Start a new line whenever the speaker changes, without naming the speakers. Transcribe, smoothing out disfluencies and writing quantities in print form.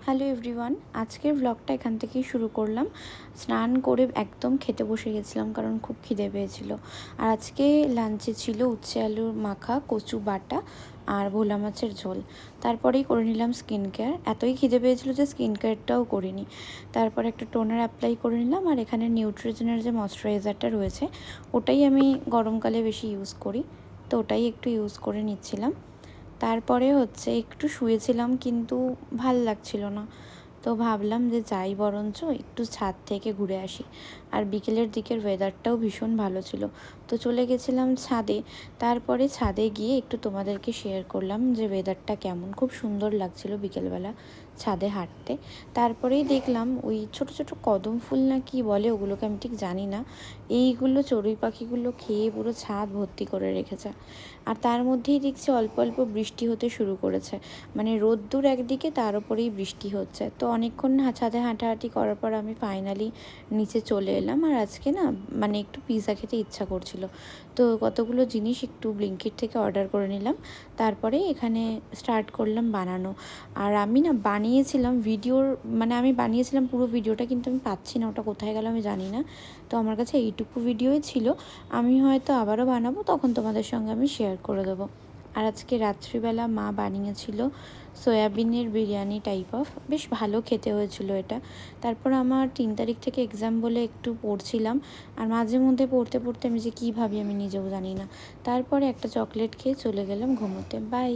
Hello everyone, আজকের ব্লগটা এখান থেকেই শুরু করলাম। স্নান করে একদম খেতে বসে গেছিলাম কারণ খুব খিদে পেয়েছিল। আর আজকে লাঞ্চে ছিল উচ্ছে আলুর মাখা, কচু বাটা আর ভোলা মাছের ঝোল। তারপরেই করে নিলাম স্কিন কেয়ার। এতই খিদে পেয়েছিল যে স্কিন কেয়ারটাও করিনি। তারপর একটা টোনার অ্যাপ্লাই করে নিলাম, আর এখানে নিউট্রিজেনের যে ময়শ্চারাইজারটা রয়েছে ওটাই আমি গরমকালে বেশি ইউজ করি, তো ওটাই একটু ইউজ করে নিচ্ছিলাম। তারপরে একটু শুয়েছিলাম কিন্তু ভাল লাগছিল না, তো ভাবলাম যে যাই বরঞ্চ একটু ছাদ থেকে ঘুরে আসি। আর বিকেলের দিকের ওয়েদারটাও ভীষণ ভালো ছিল, তো চলে গেছিলাম ছাদে। তারপরে ছাদে গিয়ে একটু তোমাদেরকে শেয়ার করলাম যে ওয়েদারটা কেমন। খুব সুন্দর লাগছিল বিকেলবেলা ছাদে হাঁটতে। তারপরেই দেখলাম ওই ছোট ছোট কদম ফুল না কি বলে ওগুলোকে, আমি ঠিক জানি না, এইগুলো চড়ুই পাখিগুলো খেয়ে পুরো ছাদ ভর্তি করে রেখেছে। আর তার মধ্যেই দেখছি অল্প অল্প বৃষ্টি হতে শুরু করেছে, মানে রোদ্দুর একদিকে তার উপরেই বৃষ্টি হচ্ছে। তো অনেকক্ষণ ছাদে হাঁটাহাঁটি করার পর আমি ফাইনালি নিচে চলে এলাম। আর আজকে না মানে একটু পিৎজা খেতে ইচ্ছা করছিল, তো কতগুলো জিনিস একটু ব্লিঙ্কিট থেকে অর্ডার করে নিলাম। তারপরে এখানে স্টার্ট করলাম বানানো। আর আমি না বানিয়েছিলাম ভিডিওর, মানে আমি বানিয়েছিলাম পুরো ভিডিওটা, কিন্তু আমি পাচ্ছি না, ওটা কোথায় গেল আমি জানি না। তো আমার কাছে এইটুকু ভিডিওই ছিল, আমি হয়তো আবারও বানাবো, তখন তোমাদের সঙ্গে আমি শেয়ার করে দেবো। আর আজকে রাত্রিবেলা মা বানিয়েছিল সয়াবিনের বিরিয়ানি টাইপ অফ, বেশ ভালো খেতে হয়েছিল এটা। তারপর আমার 3 তারিখ থেকে এক্সাম বলে একটু পড়ছিলাম, আর মাঝে মধ্যে পড়তে পড়তে আমি যে কী ভাবি আমি নিজেও জানি না। তারপরে একটা চকলেট খেয়ে চলে গেলাম ঘুমোতে। বাই।